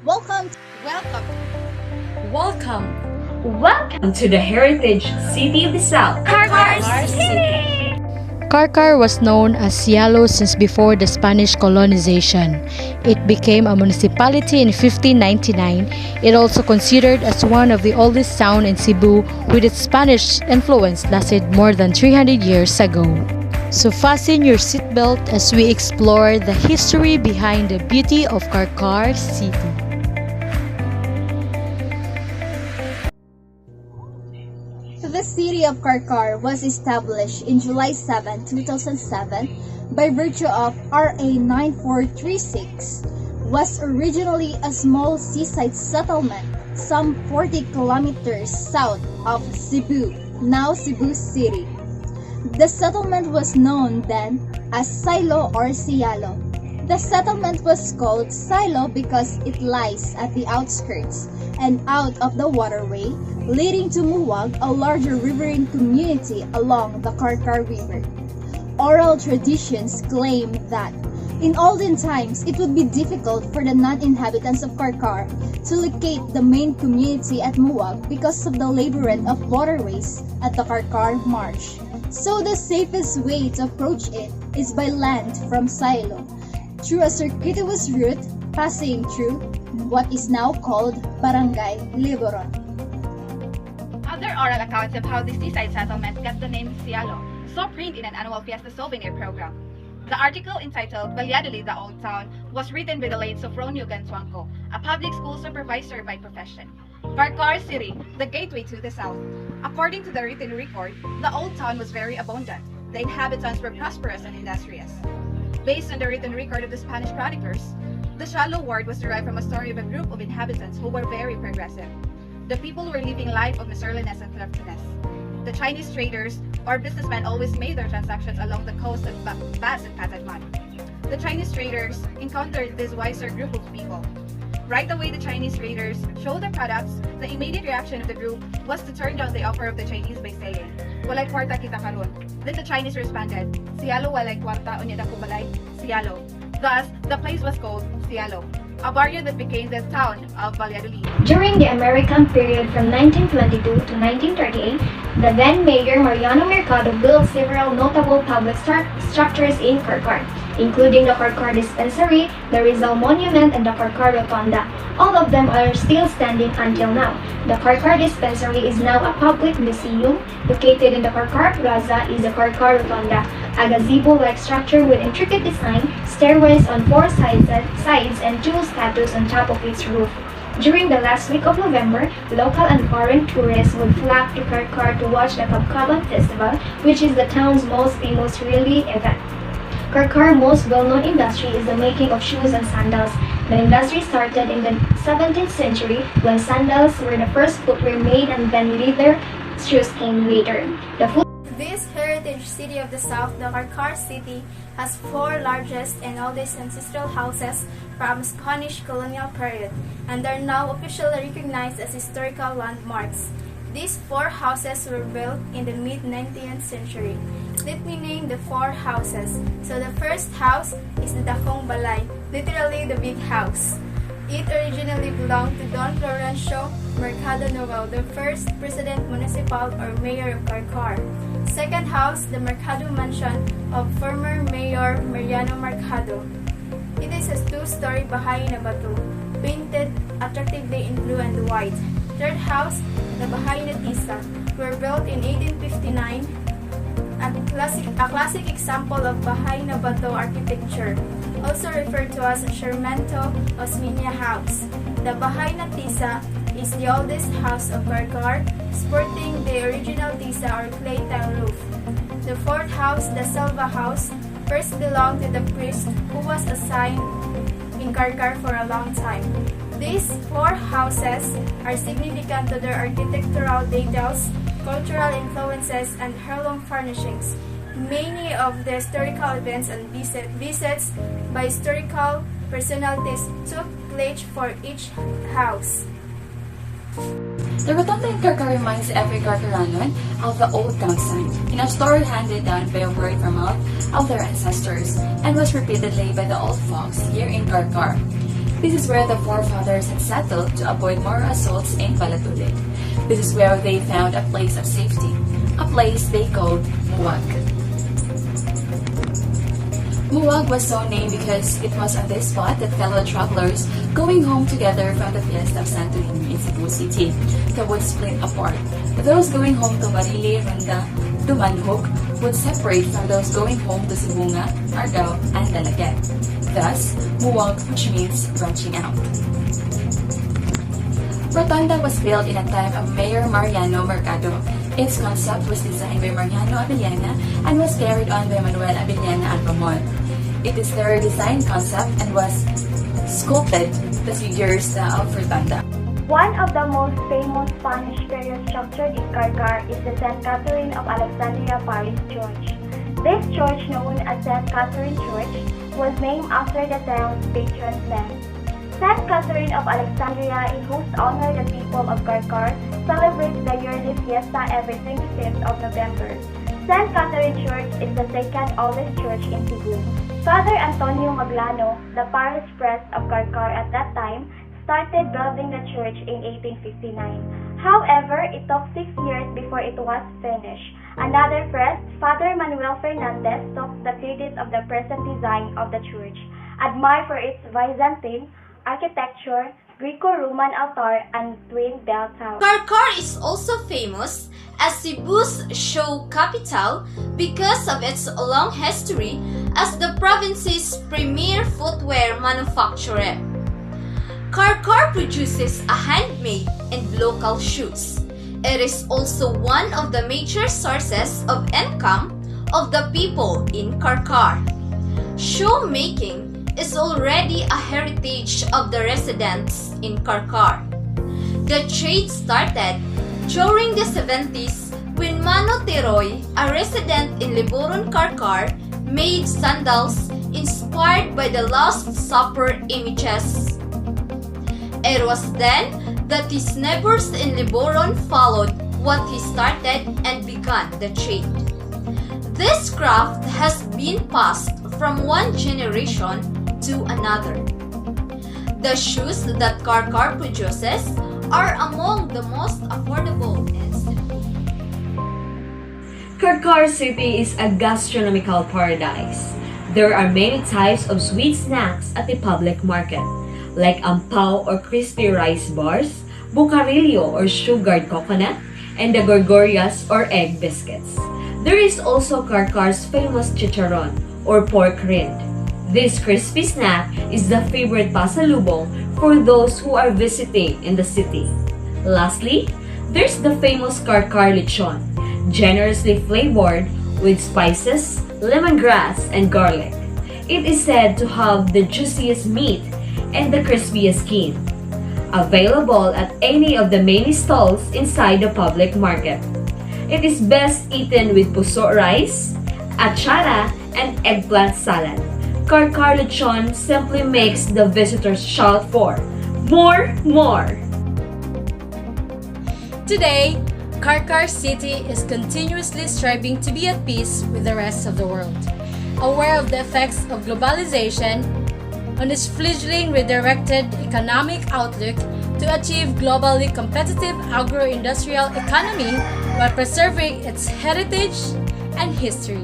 Welcome, welcome, Welcome to the Heritage City of the South, Carcar City. Carcar was known as Cialo since before the Spanish colonization. It became a municipality in 1599. It also considered as one of the oldest towns in Cebu, with its Spanish influence lasted more than 300 years ago. So fasten your seatbelt as we explore the history behind the beauty of Carcar City. The city of Carcar was established in July 7, 2007 by virtue of RA 9436. Was originally a small seaside settlement some 40 kilometers south of Cebu, now Cebu City. The settlement was known then as Silo or Cialo. The settlement was called Silo because it lies at the outskirts and out of the waterway leading to Muwag, a larger riverine community along the Carcar River. Oral traditions claim that in olden times it would be difficult for the non-inhabitants of Carcar to locate the main community at Muwag because of the labyrinth of waterways at the Carcar Marsh. So the safest way to approach it is by land from Silo, through a circuitous route passing through what is now called Barangay Liboron. Other oral accounts of how the seaside settlement got the name Cialo saw print in an annual Fiesta Souvenir program. The article entitled Valladolid, the Old Town was written by the late Sofronio Gantuanco, a public school supervisor by profession. Carcar City, the gateway to the south. According to the written record, the old town was very abundant. The inhabitants were prosperous and industrious. Based on the written record of the Spanish chroniclers, the Cialo word was derived from a story of a group of inhabitants who were very progressive. The people were living life of miserliness and thriftiness. The Chinese traders or businessmen always made their transactions along the coast of Bas and Catanman. The Chinese traders encountered this wiser group of people. Right away, the Chinese traders showed their products. The immediate reaction of the group was to turn down the offer of the Chinese by saying, "Walay kwarta kita karon." Then the Chinese responded, "Cialo walay kwarta unya dako balay, Cialo." Thus, the place was called Cialo, a barrio that became the town of Valladolid. During the American period from 1922 to 1938, the then Mayor Mariano Mercado built several notable public structures in Carcar, including the Carcar Dispensary, the Rizal Monument, and the Carcar Rotonda. All of them are still standing until now. The Carcar Dispensary is now a public museum. Located in the Carcar Plaza is the Carcar Rotonda, a gazebo-like structure with intricate design, stairways on four sides, and two statues on top of its roof. During the last week of November, local and foreign tourists would flock to Carcar to watch the Kabkaban Festival, which is the town's most famous yearly event. Carcar's most well-known industry is the making of shoes and sandals. The industry started in the 17th century when sandals were the first footwear made, and then leather shoes came later. This heritage city of the south, the Carcar City, has four largest and oldest ancestral houses from Spanish colonial period and are now officially recognized as historical landmarks. These four houses were built in the mid-19th century. Let me name the four houses. So the first house is the Dakong Balay, literally the big house. It originally belonged to Don Florencio Mercado Noel, the first president municipal or mayor of Carcar. Second house, the Mercado Mansion of former Mayor Mariano Mercado. It is a two-story bahay na bato, painted attractively in blue and white. Third house, the Bahay na Tisa, were built in 1859, a classic example of bahay na bato architecture, also referred to as Shermento Osmeña House. The Bahay na Tisa is the oldest house of Carcar, sporting the original tisa or clay tile roof. The fourth house, the Selva House, first belonged to the priest who was assigned in Carcar for a long time. These four houses are significant to their architectural details, cultural influences, and heirloom furnishings. Many of the historical events and visits by historical personalities took place for each house. The Rotonda in Carcar reminds every Carcaranon of the old town sign, in a story handed down by a word from mouth of their ancestors, and was repeatedly by the old folks here in Carcar. This is where the forefathers had settled to avoid more assaults in Valladolid. This is where they found a place of safety, a place they called Muwag. Muwag was so named because it was on this spot that fellow travelers going home together from the Fiesta of Santo Niño in Cebu City that would split apart. Those going home to Barili, Ronda, Dumanhog would separate from those going home to Sibunga, Argao, and Dalaget. Thus, Muwag, which means branching out. Rotunda was built in a time of Mayor Mariano Mercado. Its concept was designed by Mariano Abellana and was carried on by Manuel Abellana Alpamon. It is their design concept and was sculpted the figures of Rotunda. One of the most famous Spanish period structure in Carcar is the St. Catherine of Alexandria Parish Church. This church, known as St. Catherine Church, was named after the town's patron saint. St. Catherine of Alexandria, in whose honor the people of Carcar celebrates the yearly fiesta every 25th of November. St. Catherine Church is the second oldest church in Cebu. Father Antonio Maglano, the parish priest of Carcar at that time, started building the church in 1859. However, it took 6 years before it was finished. Another priest, Father Manuel Fernandez, took the credit of the present design of the church, admired for its Byzantine architecture, Greco-Roman altar, and twin bell tower. Carcar is also famous as Cebu's shoe capital because of its long history as the province's premier footwear manufacturer. Carcar produces a handmade and local shoes. It is also one of the major sources of income of the people in Carcar. Shoemaking is already a heritage of the residents in Carcar. The trade started during the 70s when Mano Tiroy, a resident in Liboron, Carcar, made sandals inspired by the Last Supper images. It was then that his neighbors in Liboron followed what he started and began the trade. This craft has been passed from one generation to another. The shoes that Carcar produces are among the most affordable in Cebu. Carcar City is a gastronomical paradise. There are many types of sweet snacks at the public market, like ampao or crispy rice bars, bucarillo or sugared coconut, and the gorgorias or egg biscuits. There is also Carcar's famous chicharon or pork rind. This crispy snack is the favorite pasalubong for those who are visiting in the city. Lastly, there's the famous Carcar lechon, generously flavored with spices, lemongrass, and garlic. It is said to have the juiciest meat and the crispiest skin. Available at any of the many stalls inside the public market. It is best eaten with puso rice, achara, and eggplant salad. Carcar lechon simply makes the visitors shout for more, more! Today, Carcar City is continuously striving to be at peace with the rest of the world. Aware of the effects of globalization on its fledgling redirected economic outlook to achieve globally competitive agro-industrial economy while preserving its heritage and history.